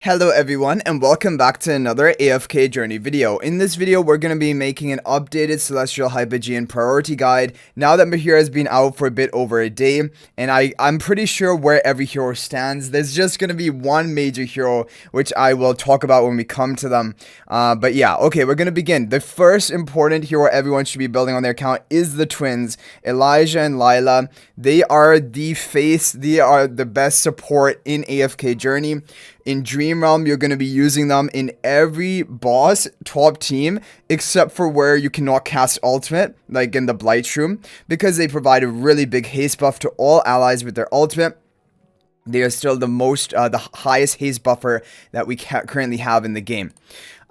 Hello everyone and welcome back to another AFK journey video. In this video we're going to be making an updated Celestial Hypogean priority guide now that Mehira has been out for a bit over a day, and I'm pretty sure where every hero stands. There's just going to be one major hero which I will talk about when we come to them. But yeah, okay, we're going to begin. The first important hero everyone should be building on their account is the twins, Elijah and Lailah. They are the face, they are the best support in AFK journey. In Dream Realm, you're going to be using them in every boss top team, except for where you cannot cast ultimate, like in the Blight Room, because they provide a really big haste buff to all allies with their ultimate. They are still the highest haste buffer that we currently have in the game.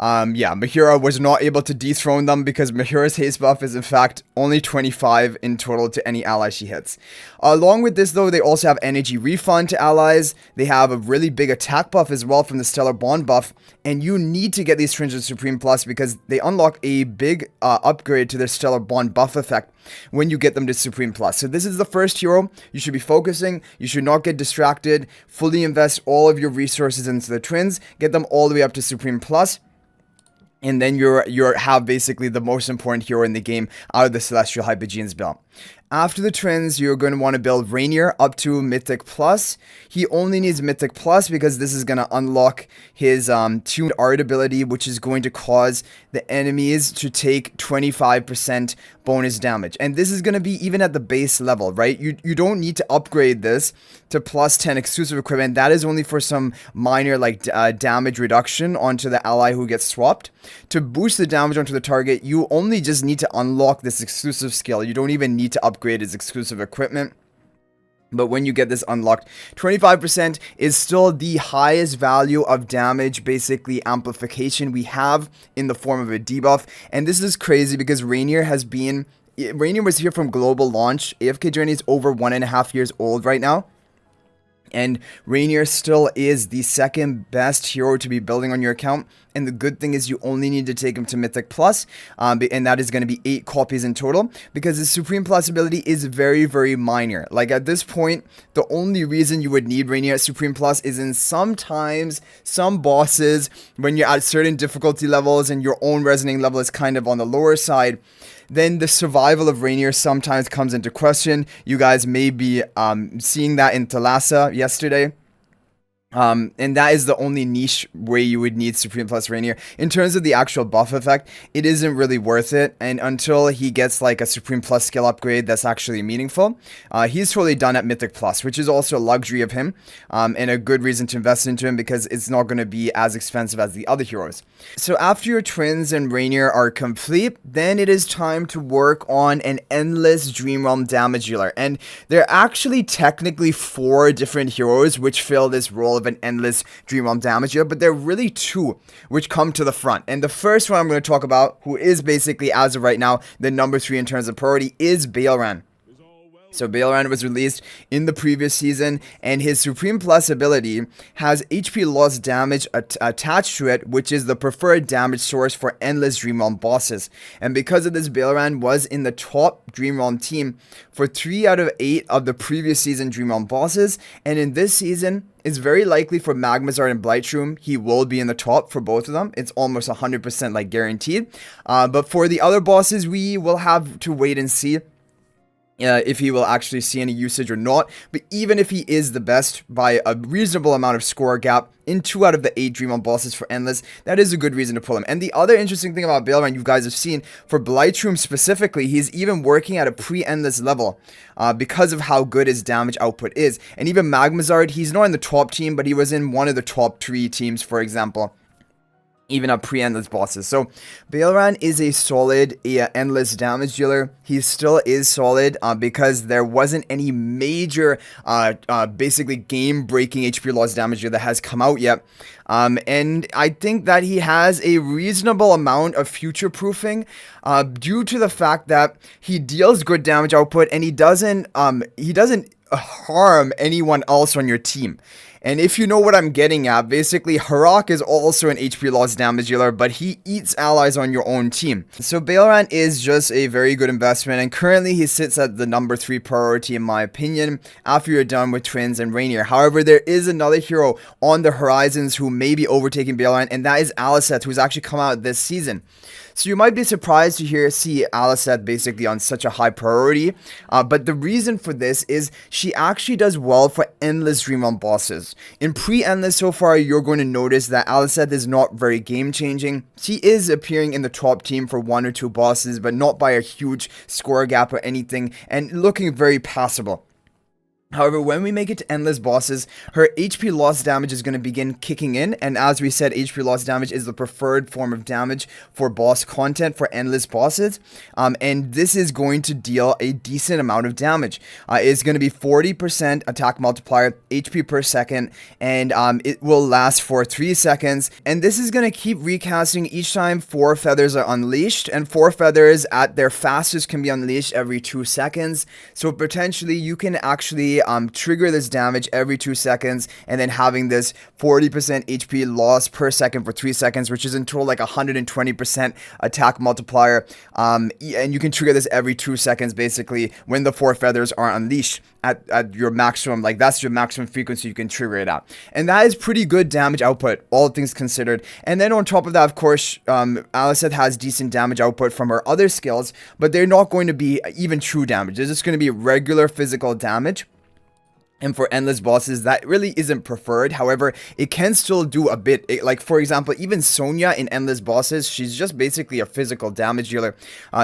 Yeah, Mehira was not able to dethrone them because Mehira's haste buff is in fact only 25 in total to any ally she hits. Along with this though, they also have energy refund to allies. They have a really big attack buff as well from the Stellar Bond buff. And you need to get these Stringent Supreme Plus because they unlock a big upgrade to their Stellar Bond buff effect when you get them to Supreme Plus. So this is the first hero you should be focusing. You should not get distracted. Fully invest all of your resources into the twins. Get them all the way up to Supreme Plus. And then you have basically the most important hero in the game out of the Celestial Hypogeans build. After the twins, you're going to want to build Reinier up to Mythic Plus. He only needs Mythic Plus because this is going to unlock his Tuned Art ability, which is going to cause the enemies to take 25% bonus damage. And this is going to be even at the base level, right? You don't need to upgrade this to plus 10 exclusive equipment. That is only for some minor like damage reduction onto the ally who gets swapped. To boost the damage onto the target, you only just need to unlock this exclusive skill. You don't even need to upgrade his exclusive equipment. But when you get this unlocked, 25% is still the highest value of damage, basically amplification we have in the form of a debuff. And this is crazy because Reinier was here from global launch. AFK Journey is over 1.5 years old right now. And Reinier still is the second best hero to be building on your account. And the good thing is you only need to take him to Mythic Plus. And that is going to be 8 copies in total. Because his Supreme Plus ability is very, very minor. Like at this point, the only reason you would need Reinier at Supreme Plus is in sometimes some bosses when you're at certain difficulty levels and your own resonating level is kind of on the lower side. Then the survival of Reinier sometimes comes into question. You guys may be seeing that in Thalassa yesterday. And that is the only niche way you would need Supreme Plus Reinier. In terms of the actual buff effect, it isn't really worth it. And until he gets like a Supreme Plus skill upgrade that's actually meaningful, he's totally done at Mythic Plus, which is also a luxury of him. And a good reason to invest into him because it's not going to be as expensive as the other heroes. So after your twins and Reinier are complete, then it is time to work on an endless Dream Realm damage dealer. And there are actually technically 4 different heroes which fill this role of an endless Dream Realm damage dealer, but there are really 2 which come to the front. And the first one I'm going to talk about, who is basically as of right now the number 3 in terms of priority, is Baelran. So Baelran was released in the previous season, and his Supreme Plus ability has HP loss damage attached to it, which is the preferred damage source for endless Dream Realm bosses. And because of this, Baelran was in the top Dream Realm team for 3 out of 8 of the previous season Dream Realm bosses, and in this season, it's very likely for Magmazard and Blight Room, he will be in the top for both of them. It's almost 100% like guaranteed. But for the other bosses, we will have to wait and see if he will actually see any usage or not. But even if he is the best by a reasonable amount of score gap in 2 out of the 8 Dream Realm bosses for Endless, that is a good reason to pull him. And the other interesting thing about Baelran you guys have seen, for Blight Room specifically, he's even working at a pre-Endless level because of how good his damage output is. And even Magmazard, he's not in the top team, but he was in one of the top 3 teams, for example. Even up pre-endless bosses. So Baelran is a solid endless damage dealer. He still is solid because there wasn't any major basically game-breaking HP loss damage dealer that has come out yet. And I think that he has a reasonable amount of future-proofing due to the fact that he deals good damage output and he doesn't harm anyone else on your team. And if you know what I'm getting at, basically Harak is also an HP loss damage dealer, but he eats allies on your own team. So Baelran is just a very good investment, and currently he sits at the number 3 priority in my opinion, after you're done with Twins and Reinier. However, there is another hero on the horizons who may be overtaking Baelran, and that is Aliceth, who's actually come out this season. So you might be surprised to see Aliceth basically on such a high priority, but the reason for this is she actually does well for endless Dream Realm bosses. In pre-endless so far, you're going to notice that Aliceth is not very game-changing. She is appearing in the top team for 1 or 2 bosses, but not by a huge score gap or anything, and looking very passable. However, when we make it to endless bosses, her HP loss damage is going to begin kicking in, and as we said, HP loss damage is the preferred form of damage for boss content for endless bosses, and this is going to deal a decent amount of damage. It's going to be 40% attack multiplier, HP per second, and it will last for 3 seconds, and this is going to keep recasting each time 4 feathers are unleashed, and 4 feathers at their fastest can be unleashed every 2 seconds, so potentially you can actually trigger this damage every 2 seconds, and then having this 40% HP loss per second for 3 seconds, which is in total like 120% attack multiplier, and you can trigger this every 2 seconds basically when the 4 feathers are unleashed at your maximum, like that's your maximum frequency you can trigger it at, and that is pretty good damage output, all things considered. And then on top of that, of course, Aliceth has decent damage output from her other skills, but they're not going to be even true damage. They're just going to be regular physical damage. And for endless bosses, that really isn't preferred. However, it can still do a bit. Like, for example, even Sonya in endless bosses, she's just basically a physical damage dealer.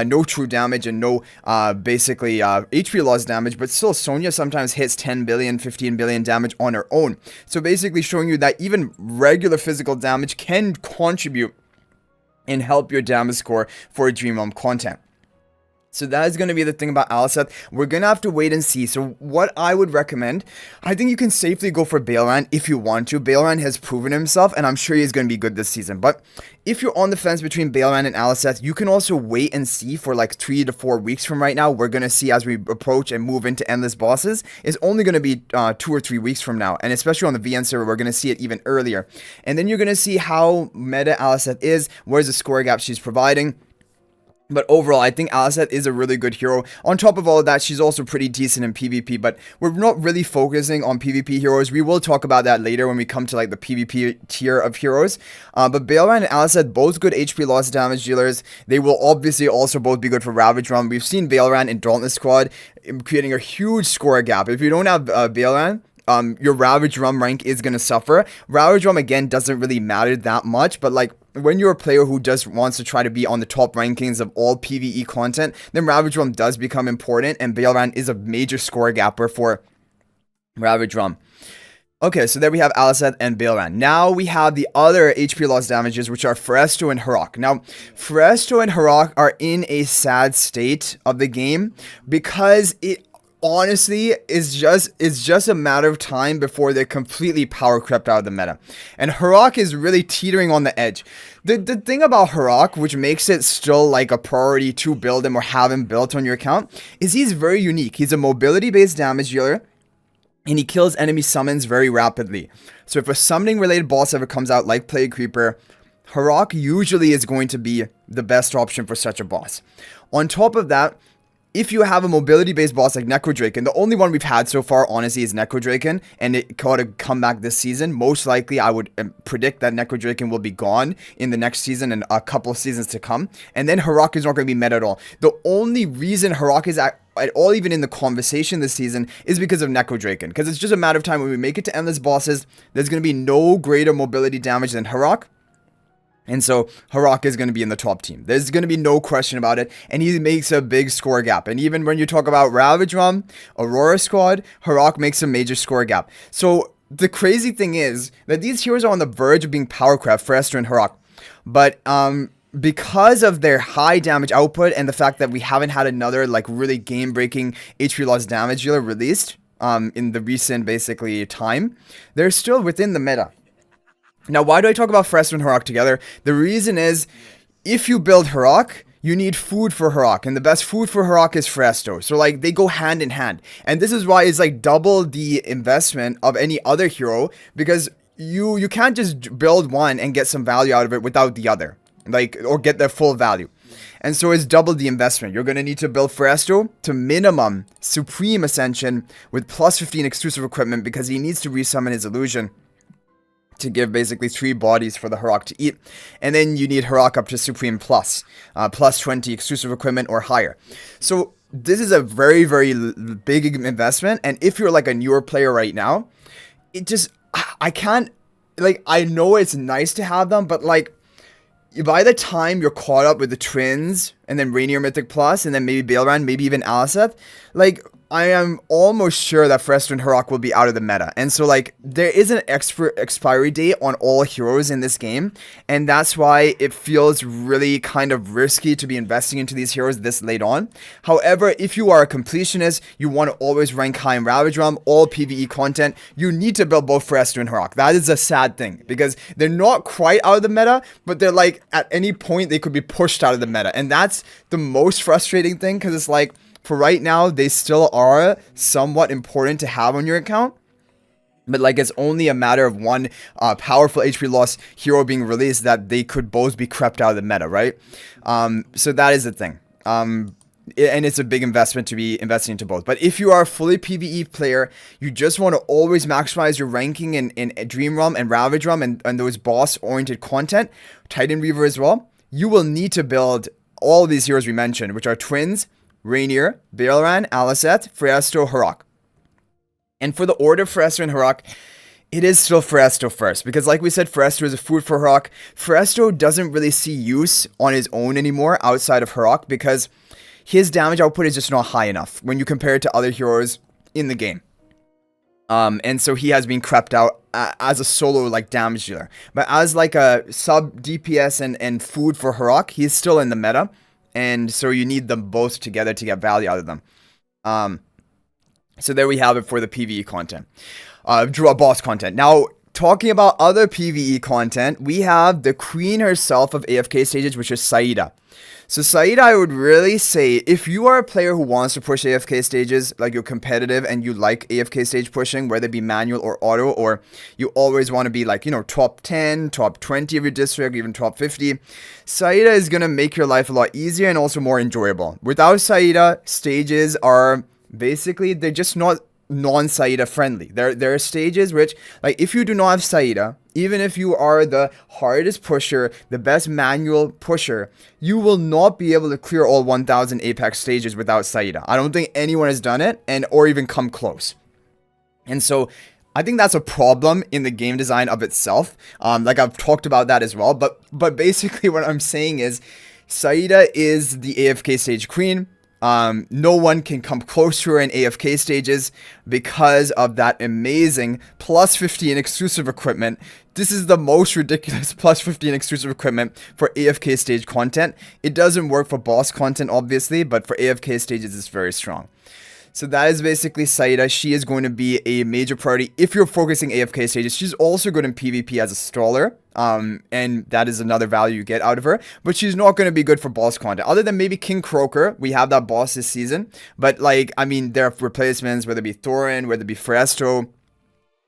No true damage and no basically HP loss damage. But still, Sonya sometimes hits 10 billion, 15 billion damage on her own. So basically showing you that even regular physical damage can contribute and help your damage score for Dream Realm content. So that is going to be the thing about Aliceth. We're going to have to wait and see. So what I would recommend, I think you can safely go for Baelran if you want to. Baelran has proven himself, and I'm sure he's going to be good this season. But if you're on the fence between Baelran and Aliceth, you can also wait and see for like 3 to 4 weeks from right now. We're going to see as we approach and move into endless bosses. It's only going to be 2 or 3 weeks from now. And especially on the VN server, we're going to see it even earlier. And then you're going to see how meta Aliceth is, where's the score gap she's providing. But overall, I think Aliceth is a really good hero. On top of all of that, she's also pretty decent in PvP, but we're not really focusing on PvP heroes. We will talk about that later when we come to like the PvP tier of heroes. But Baelran and Aliceth, both good HP loss damage dealers. They will obviously also both be good for Ravage Run. We've seen Baelran in Dauntless Squad creating a huge score gap. If you don't have Baelran, your Ravage Rum rank is going to suffer. Ravage Rum, again, doesn't really matter that much, but like, when you're a player who just wants to try to be on the top rankings of all PvE content, then Ravage Rum does become important, and Baelran is a major score gapper for Ravage Rum. Okay, so there we have Aliceth and Baelran. Now we have the other HP loss damages, which are Phraesto and Harak. Now, Phraesto and Harak are in a sad state of the game because it honestly it's just a matter of time before they're completely power crept out of the meta, and Harak is really teetering on the edge. The thing about Harak, which makes it still like a priority to build him or have him built on your account, is he's very unique. He's a mobility based damage dealer, and he kills enemy summons very rapidly. So if a summoning related boss ever comes out like Plague Creeper, Harak usually is going to be the best option for such a boss. On top of that, if you have a mobility-based boss like Necrodraken, the only one we've had so far, honestly, is Necrodraken, and it got to come back this season. Most likely, I would predict that Necrodraken will be gone in the next season and a couple of seasons to come, and then Harak is not going to be meta at all. The only reason Harak is at all even in the conversation this season is because of Necrodraken, because it's just a matter of time when we make it to endless bosses, there's going to be no greater mobility damage than Harak. And so Harak is going to be in the top team. There's going to be no question about it. And he makes a big score gap. And even when you talk about Ravage Rum, Aurora Squad, Harak makes a major score gap. So the crazy thing is that these heroes are on the verge of being powercraft, Phraesto and Harak. But because of their high damage output and the fact that we haven't had another like really game-breaking HP loss damage dealer released in the recent basically time, they're still within the meta. Now, why do I talk about Phraesto and Harak together? The reason is, if you build Harak, you need food for Harak, and the best food for Harak is Phraesto. So like they go hand in hand, and this is why it's like double the investment of any other hero, because you can't just build one and get some value out of it without the other, like, or get their full value. And so it's double the investment. You're going to need to build Phraesto to minimum Supreme Ascension with plus 15 exclusive equipment, because he needs to resummon his illusion to give basically 3 bodies for the Harak to eat. And then you need Harak up to Supreme plus 20 exclusive equipment or higher. So this is a very, very big investment. And if you're like a newer player right now, it just, I can't, like, I know it's nice to have them, but like, by the time you're caught up with the twins, and then Reinier Mythic Plus, and then maybe Baelran, maybe even Aliceth, like, I am almost sure that Phraesto and Harak will be out of the meta. And so, like, there is an expiry date on all heroes in this game, and that's why it feels really kind of risky to be investing into these heroes this late on. However, if you are a completionist, you want to always rank high in Ravage Realm, all PvE content, you need to build both Phraesto and Harak. That is a sad thing, because they're not quite out of the meta, but they're like, at any point, they could be pushed out of the meta. And that's the most frustrating thing, because it's like, for right now, they still are somewhat important to have on your account. But like, it's only a matter of one powerful HP loss hero being released that they could both be crept out of the meta, right? So that is the thing. And it's a big investment to be investing into both. But if you are a fully PvE player, you just want to always maximize your ranking in Dream Realm and Ravage Realm and those boss-oriented content, Titan Reaver as well, you will need to build all these heroes we mentioned, which are twins, Reinier, Baelran, Aliceth, Phraesto, Harak. And for the order of Phraesto and Harak, it is still Phraesto first, because like we said, Phraesto is a food for Harak. Phraesto doesn't really see use on his own anymore outside of Harak, because his damage output is just not high enough when you compare it to other heroes in the game. And so he has been crept out as a solo like damage dealer. But as like a sub DPS and food for Harak, he's still in the meta. And so you need them both together to get value out of them. So there we have it for the PvE content. Boss content. Now, talking about other PvE content, we have the queen herself of AFK stages, which is Saida. So Saida, I would really say, if you are a player who wants to push AFK stages, like you're competitive and you like AFK stage pushing, whether it be manual or auto, or you always want to be like, you know, top 10, top 20 of your district, even top 50, Saida is going to make your life a lot easier and also more enjoyable. Without Saida, stages are basically, they're just not non-Saida friendly. There are stages which, like, if you do not have Saida, even if you are the hardest pusher, the best manual pusher, you will not be able to clear all 1000 Apex stages without Saida. I don't think anyone has done it, or even come close. And so I think that's a problem in the game design of itself. Like, I've talked about that as well, but basically what I'm saying is Saida is the AFK stage queen. No one can come close to her in AFK stages because of that amazing plus 15 exclusive equipment. This is the most ridiculous plus 15 exclusive equipment for AFK stage content. It doesn't work for boss content, obviously, but for AFK stages, it's very strong. So that is basically Saida. She is going to be a major priority if you're focusing AFK stages. She's also good in PvP as a staller. And that is another value you get out of her. But she's not going to be good for boss content. Other than maybe King Croaker. We have that boss this season. But like, I mean, there are replacements, whether it be Thorin, whether it be Phraesto,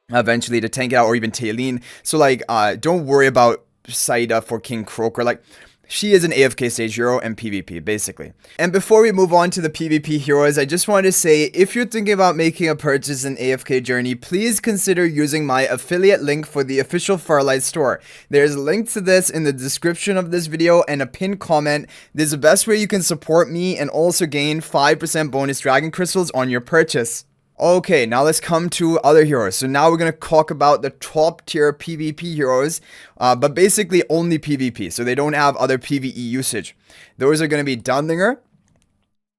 eventually to tank it out, or even Talene. So like, don't worry about Saida for King Croaker. Like, she is an AFK stage hero and PvP, basically. And before we move on to the PvP heroes, I just wanted to say, if you're thinking about making a purchase in AFK Journey, please consider using my affiliate link for the official Farlight Store. There's a link to this in the description of this video and a pinned comment. This is the best way you can support me and also gain 5% bonus Dragon Crystals on your purchase. Okay, now let's come to other heroes. So now we're going to talk about the top tier PvP heroes, but basically only PvP, so they don't have other PvE usage. Those are going to be Dunlingr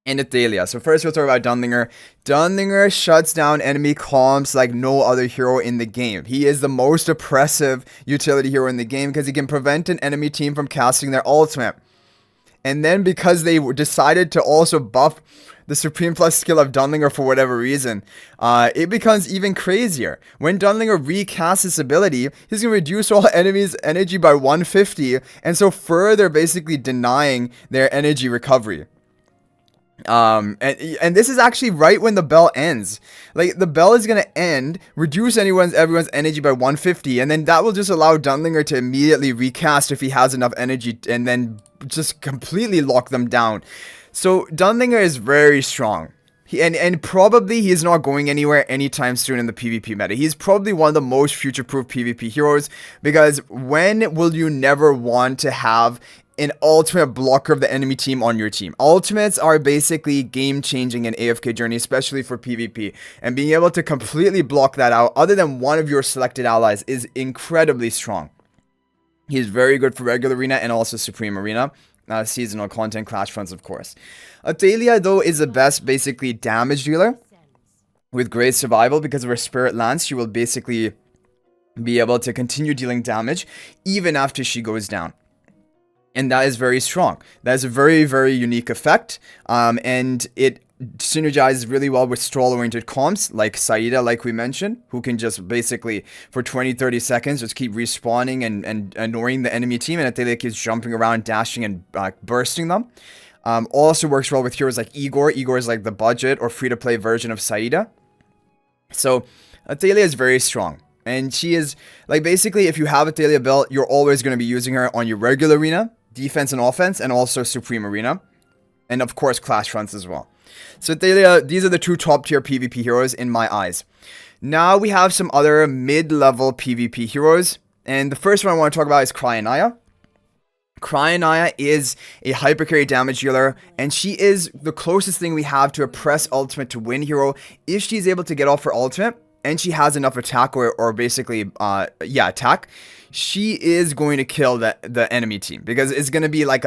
and Athalia. So first we'll talk about Dunlingr. Dunlingr shuts down enemy comps like no other hero in the game. He is the most oppressive utility hero in the game because he can prevent an enemy team from casting their ultimate. And then because they decided to also buff the Supreme Plus skill of Dunlingr for whatever reason, it becomes even crazier. When Dunlingr recasts his ability, he's going to reduce all enemies' energy by 150, and so further basically denying their energy recovery. And this is actually right when the bell ends. Like, the bell is gonna end, reduce everyone's energy by 150, and then that will just allow Dunlingr to immediately recast if he has enough energy, and then just completely lock them down. So Dunlingr is very strong. And probably he's not going anywhere anytime soon in the PvP meta. He's probably one of the most future-proof PvP heroes, because when will you never want to have an ultimate blocker of the enemy team on your team? Ultimates are basically game-changing in AFK Journey, especially for PvP. And being able to completely block that out, other than one of your selected allies, is incredibly strong. He's very good for regular arena and also Supreme Arena. Seasonal content, Clash Fronts, of course. Athalia, though, is the best, basically, damage dealer with great survival because of her Spirit Lance. She will basically be able to continue dealing damage even after she goes down. And that is very strong. That is a very, very unique effect. And it synergizes really well with stall-oriented comps like Saida, like we mentioned, who can just basically, for 20-30 seconds, just keep respawning and annoying the enemy team, and Athalia keeps jumping around, dashing, and bursting them. Also works well with heroes like Igor. Igor is like the budget or free-to-play version of Saida. So, Athalia is very strong. And she is, like, basically, if you have Athalia built, you're always going to be using her on your regular arena, defense and offense, and also Supreme Arena. And, of course, Clash Fronts as well. So, Athalia, these are the two top-tier PvP heroes in my eyes. Now, we have some other mid-level PvP heroes. And the first one I want to talk about is Cyronaia. Cyronaia is a hypercarry damage dealer, and she is the closest thing we have to a press ultimate to win hero if she's able to get off her ultimate. And she has enough attack or basically, attack. She is going to kill the enemy team, because it's going to be like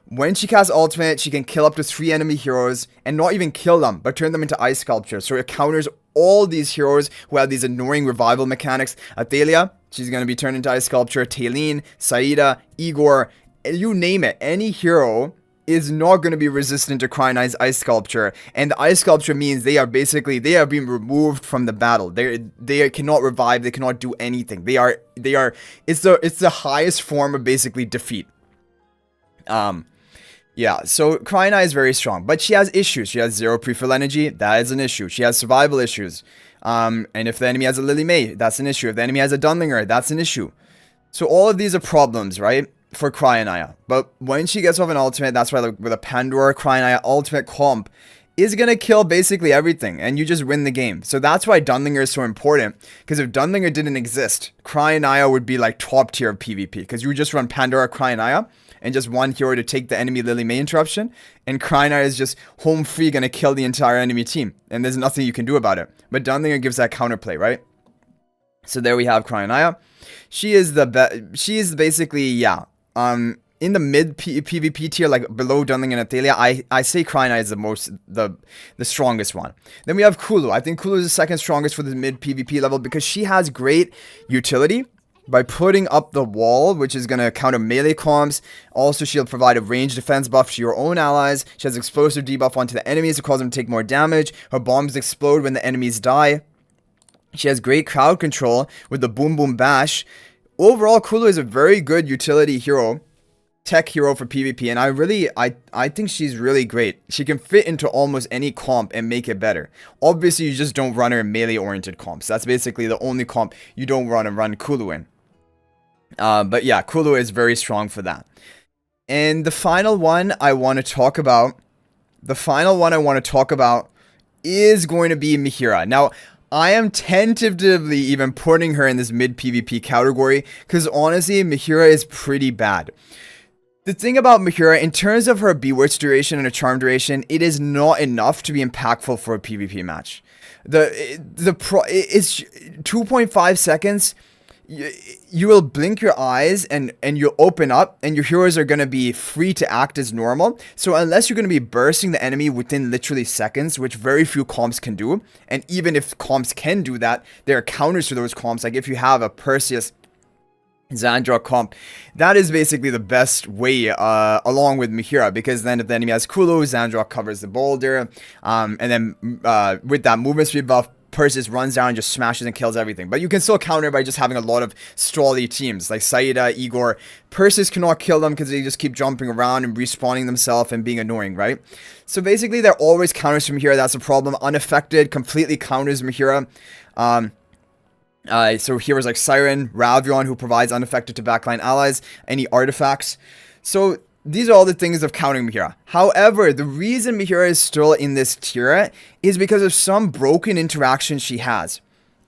when she casts ultimate, she can kill up to 3 enemy heroes and not even kill them, but turn them into ice sculptures. So it counters all these heroes who have these annoying revival mechanics. Athalia, she's going to be turned into ice sculpture. Talene, Saida, Igor, you name it. Any hero is not going to be resistant to Cyronaia's ice sculpture, and the ice sculpture means they are being removed from the battle. They cannot revive, they cannot do anything. It's the highest form of basically defeat. Yeah, so Cyronaia is very strong, but she has issues. She has 0 pre-fill energy, that is an issue. She has survival issues. And if the enemy has a Lily May, that's an issue. If the enemy has a Dunlingr, that's an issue. So all of these are problems, right? For Cyronaia. But when she gets off an ultimate, that's why with a Pandora Cyronaia ultimate comp is gonna kill basically everything, and you just win the game. So that's why Dunlingr is so important, because if Dunlingr didn't exist, Cyronaia would be like top tier of PvP, because you would just run Pandora Cyronaia and just one hero to take the enemy Lily May interruption, and Cyronaia is just home free gonna kill the entire enemy team, and there's nothing you can do about it. But Dunlingr gives that counterplay, right? So there we have Cyronaia. She is basically, in the mid PvP tier, like below Dunlingr and Athalia, I say Cyronaia is the strongest one. Then we have Kulu. I think Kulu is the second strongest for the mid PvP level, because she has great utility by putting up the wall, which is going to counter melee comps. Also, she'll provide a range defense buff to your own allies. She has explosive debuff onto the enemies to cause them to take more damage. Her bombs explode when the enemies die. She has great crowd control with the Boom Boom Bash. Overall, Kulu is a very good utility hero, tech hero for PvP, and I think she's really great. She can fit into almost any comp and make it better. Obviously, you just don't run her in melee-oriented comps. That's basically the only comp you don't run Kulu in. But yeah, Kulu is very strong for that. And the final one I want to talk about, is going to be Mehira. Now, I am tentatively even putting her in this mid PvP category, because honestly, Mehira is pretty bad. The thing about Mehira, in terms of her Bewitch duration and her Charm duration, it is not enough to be impactful for a PvP match. It's 2.5 seconds. You will blink your eyes and you'll open up, and your heroes are going to be free to act as normal. So unless you're going to be bursting the enemy within literally seconds, which very few comps can do, and even if comps can do that, there are counters to those comps. Like if you have a Perseus Zandrock comp, that is basically the best way, along with Mehira, because then if the enemy has Kulu, Zandrock covers the boulder, and then with that movement speed buff, Persis runs down and just smashes and kills everything. But you can still counter by just having a lot of stally teams like Saida, Igor. Persis cannot kill them because they just keep jumping around and respawning themselves and being annoying, right? So basically, they're always counters from Mehira. That's a problem. Unaffected completely counters Mehira. So heroes like Siren, Ravion, who provides unaffected to backline allies, any artifacts. So these are all the things of countering Mehira. However, the reason Mehira is still in this tier is because of some broken interactions she has.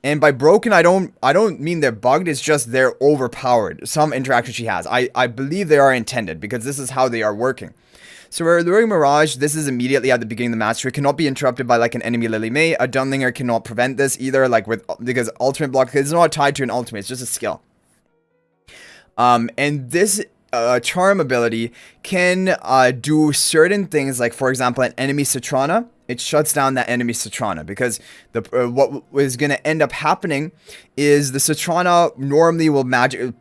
And by broken, I don't mean they're bugged, it's just they're overpowered. Some interactions she has. I believe they are intended because this is how they are working. So we're luring Mirage. This is immediately at the beginning of the match. So it cannot be interrupted by like an enemy Lily May. A Dunlingr cannot prevent this either, like because ultimate block is not tied to an ultimate. It's just a skill. And this charm ability can do certain things, like for example, an enemy Citrana. It shuts down that enemy Citrana because what is going to end up happening is the Citrana normally will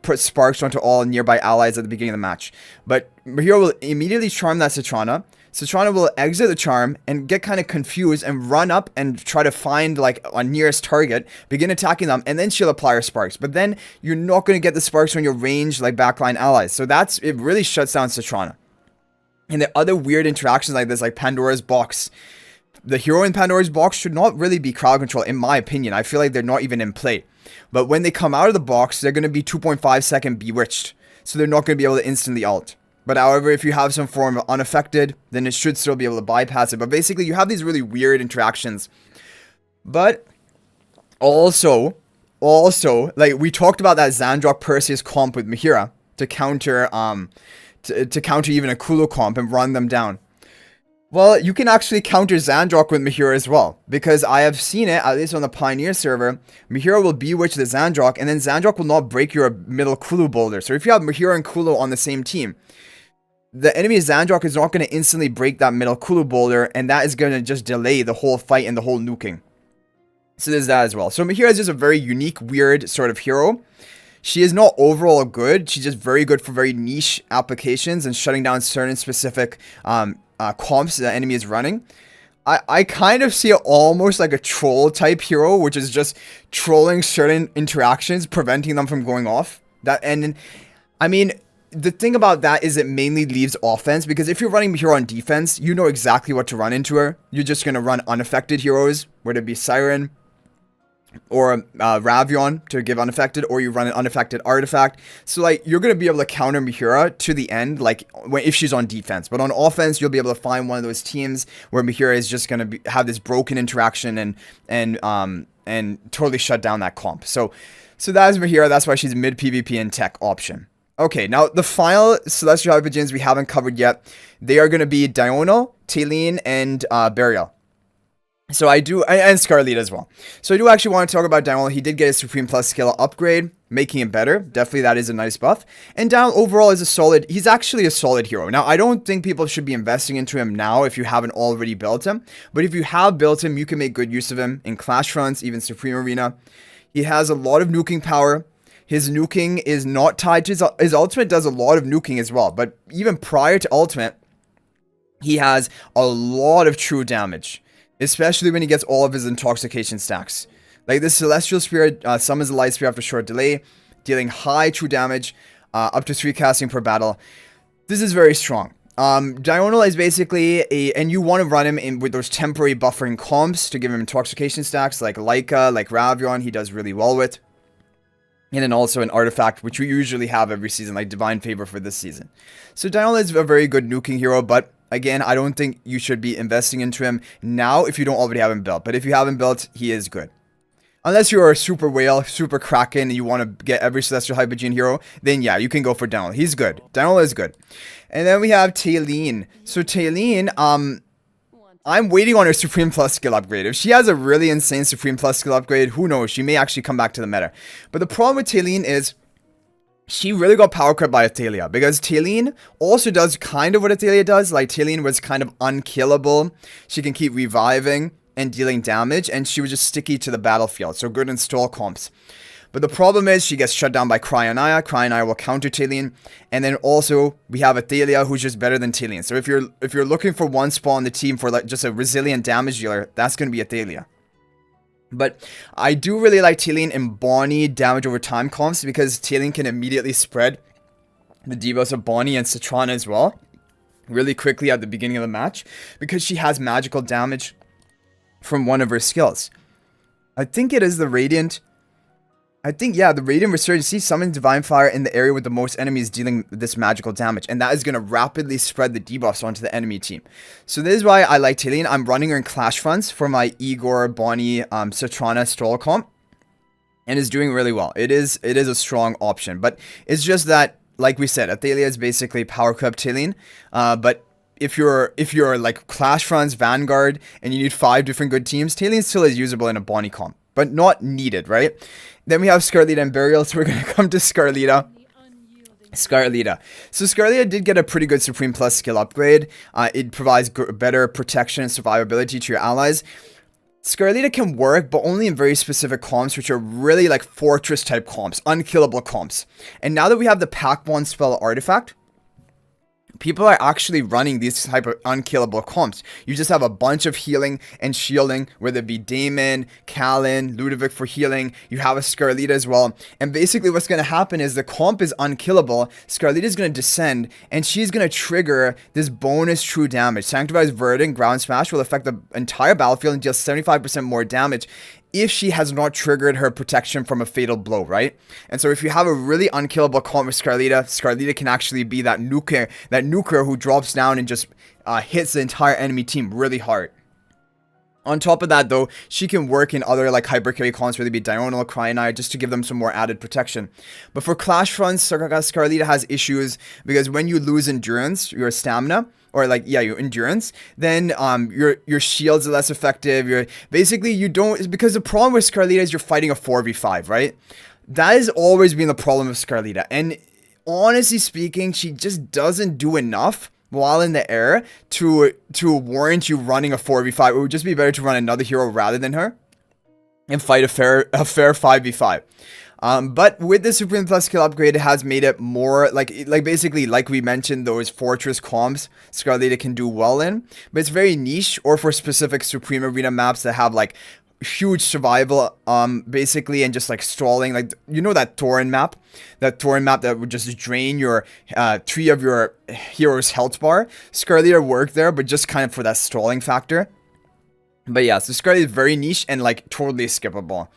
put sparks onto all nearby allies at the beginning of the match. But Mehira will immediately charm that Citrana. Citrana will exit the charm and get kind of confused and run up and try to find like a nearest target, begin attacking them, and then she'll apply her sparks. But then you're not going to get the sparks on your ranged like backline allies. So it really shuts down Citrana. And the other weird interactions like this, like Pandora's Box. The hero in Pandora's Box should not really be crowd control, in my opinion. I feel like they're not even in play. But when they come out of the box, they're going to be 2.5 second bewitched. So they're not going to be able to instantly ult. But however, if you have some form of unaffected, then it should still be able to bypass it. But basically, you have these really weird interactions. But also, like we talked about that Zandrock Perseus comp with Mehira to counter to counter even a Kulu comp and run them down. Well, you can actually counter Zandrock with Mehira as well, because I have seen it, at least on the Pioneer server. Mehira will bewitch the Zandrock, and then Zandrock will not break your middle Kulu boulder. So if you have Mehira and Kulu on the same team, the enemy Zandrock is not going to instantly break that middle Kulu boulder, and that is going to just delay the whole fight and the whole nuking. So there's that as well. So Mehira is just a very unique, weird sort of hero. She is not overall good. She's just very good for very niche applications and shutting down certain specific comps the enemy is running. I kind of see it almost like a troll type hero, which is just trolling certain interactions, preventing them from going off. And I mean, the thing about that is it mainly leaves offense, because if you're running Mehira on defense, you know exactly what to run into her. You're just going to run unaffected heroes, whether it be Siren or Ravion to give unaffected, or you run an unaffected artifact. So like you're going to be able to counter Mehira to the end, like if she's on defense. But on offense, you'll be able to find one of those teams where Mehira is just going to have this broken interaction and totally shut down that comp. So that is Mehira. That's why she's mid PvP and tech option. Okay, now the final Celestial Hypogeans we haven't covered yet, they are going to be Dionel, Talene, and Berial. So I do, and Scarlita as well. So I do actually want to talk about Dionel. He did get a Supreme Plus skill upgrade, making him better. Definitely that is a nice buff. And Dionel overall is he's actually a solid hero. Now, I don't think people should be investing into him now if you haven't already built him. But if you have built him, you can make good use of him in Clash Fronts, even Supreme Arena. He has a lot of nuking power. His nuking is not tied to his ultimate does a lot of nuking as well. But even prior to ultimate, he has a lot of true damage. Especially when he gets all of his intoxication stacks. Like this Celestial Spirit summons the Light Spirit after short delay, dealing high true damage, up to 3 casting per battle. This is very strong. Dionel is basically and you want to run him in with those temporary buffering comps to give him intoxication stacks, like Lailah, like Ravion, he does really well with. And then also an artifact, which we usually have every season, like Divine Favor for this season. So Dionel is a very good nuking hero, but again, I don't think you should be investing into him now if you don't already have him built. But if you have him built, he is good. Unless you're a super whale, super kraken, and you want to get every Celestial Hypogean hero, then yeah, you can go for Dionel. He's good. Dionel is good. And then we have Talene. So Talene, I'm waiting on her Supreme Plus skill upgrade. If she has a really insane Supreme Plus skill upgrade, who knows? She may actually come back to the meta. But the problem with Talene is she really got power crept by Athalia, because Talene also does kind of what Athalia does. Like Talene was kind of unkillable. She can keep reviving and dealing damage, and she was just sticky to the battlefield. So good in stall comps. But the problem is she gets shut down by Cyronaia. Cyronaia will counter Talene. And then also we have Athalia, who's just better than Talene. So if you're looking for one spot on the team for like just a resilient damage dealer, that's going to be Athalia. But I do really like Talene in Bonnie damage over time comps because Talene can immediately spread the debuffs of Bonnie and Citrana as well really quickly at the beginning of the match because she has magical damage from one of her skills. I think it is the Radiant. I think, yeah, the Radiant Resurgency summons Divine Fire in the area with the most enemies dealing this magical damage. And that is going to rapidly spread the debuffs onto the enemy team. So this is why I like Talene. I'm running her in Clash Fronts for my Igor, Bonnie, Citrana, Stroll comp. And is doing really well. It is a strong option. But it's just that, like we said, Athalia is basically power cup Talene. But if you're like Clash Fronts, Vanguard, and you need 5 different good teams, Talene still is usable in a Bonnie comp. But not needed, right? Then we have Scarlita and Berial, so we're going to come to Scarlita. So Scarlita did get a pretty good Supreme Plus skill upgrade. It provides better protection and survivability to your allies. Scarlita can work, but only in very specific comps, which are really like Fortress type comps, unkillable comps. And now that we have the Pack 1 spell artifact, people are actually running these type of unkillable comps. You just have a bunch of healing and shielding, whether it be Daemon, Kalin, Ludovic for healing. You have a Scarlita as well. And basically what's going to happen is the comp is unkillable. Scarlita is going to descend, and she's going to trigger this bonus true damage. Sanctifies Verdant, Ground Smash will affect the entire battlefield and deal 75% more damage if she has not triggered her protection from a fatal blow, right? And so if you have a really unkillable comp with Scarlita, Scarlita can actually be that nuker who drops down and just hits the entire enemy team really hard. On top of that, though, she can work in other like hyper carry comps, whether it be Dionel, Cyronaia, just to give them some more added protection. But for Clash Fronts, Scarlita has issues because when you lose endurance, your stamina, or like, yeah, your endurance, then your shields are less effective. Because the problem with Scarlita is you're fighting a 4v5, right? That has always been the problem with Scarlita. And honestly speaking, she just doesn't do enough while in the air to warrant you running a 4v5. It would just be better to run another hero rather than her and fight a fair 5v5. But with the Supreme Plus skill upgrade, it has made it more like basically like we mentioned, those Fortress comps Scarlita can do well in, but it's very niche or for specific Supreme Arena maps that have like huge survival basically, and just like stalling, like, you know, that Thorin map that would just drain your 3 of your heroes' health bar. Scarlita worked there, but just kind of for that stalling factor. But yeah, so Scarlita is very niche and like totally skippable.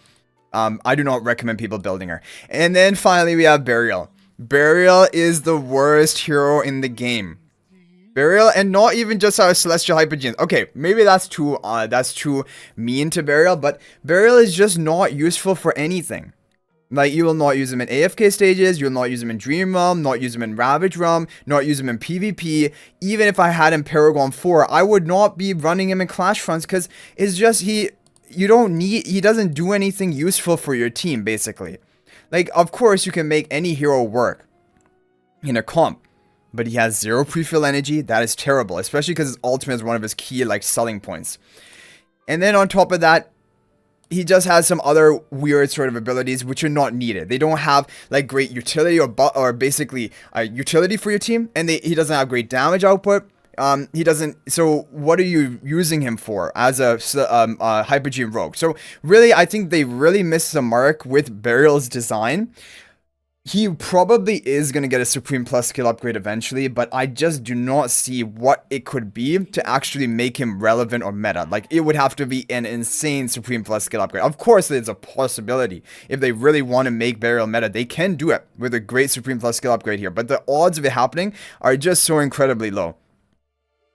I do not recommend people building her. And then finally we have Berial. Berial is the worst hero in the game. Berial, and not even just our Celestial Hypogean. Okay, maybe that's too mean to Berial, but Berial is just not useful for anything. Like, you will not use him in AFK stages, you will not use him in Dream Realm, not use him in Ravage Realm, not use him in PvP. Even if I had him Paragon 4, I would not be running him in Clash Fronts, because it's just, he doesn't do anything useful for your team, basically. Like, of course, you can make any hero work in a comp, but he has 0 pre-fill energy. That is terrible, especially because his ultimate is one of his key, like, selling points. And then on top of that, he just has some other weird sort of abilities which are not needed. They don't have like great utility or basically utility for your team, and he doesn't have great damage output. He doesn't. So what are you using him for as a Hypogean rogue? So really, I think they really missed the mark with Berial's design. He probably is going to get a Supreme Plus skill upgrade eventually, but I just do not see what it could be to actually make him relevant or meta. Like, it would have to be an insane Supreme Plus skill upgrade. Of course, there's a possibility. If they really want to make Berial meta, they can do it with a great Supreme Plus skill upgrade here. But the odds of it happening are just so incredibly low.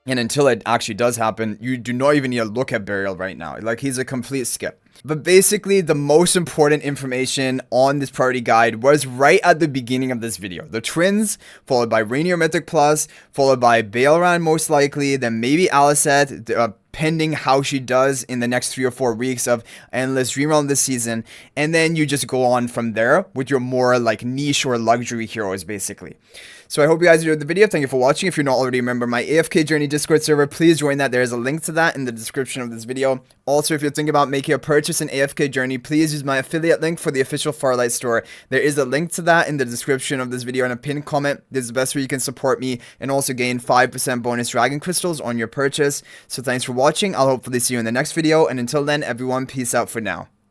And until it actually does happen, you do not even need to look at Berial right now. Like, he's a complete skip. But basically, the most important information on this priority guide was right at the beginning of this video. The twins, followed by Reinier Mythic Plus, followed by Baelran most likely, then maybe Aliceth, pending how she does in the next 3 or 4 weeks of Endless Dream Realm this season, and then you just go on from there with your more like niche or luxury heroes basically. So I hope you guys enjoyed the video. Thank you for watching. If you're not already a member of my AFK Journey Discord server, please join that. There is a link to that in the description of this video. Also, if you're thinking about making a purchase in AFK Journey, please use my affiliate link for the official Farlight Store. There is a link to that in the description of this video and a pinned comment. This is the best way you can support me and also gain 5% bonus dragon crystals on your purchase. So thanks for watching. I'll hopefully see you in the next video. And until then, everyone, peace out for now.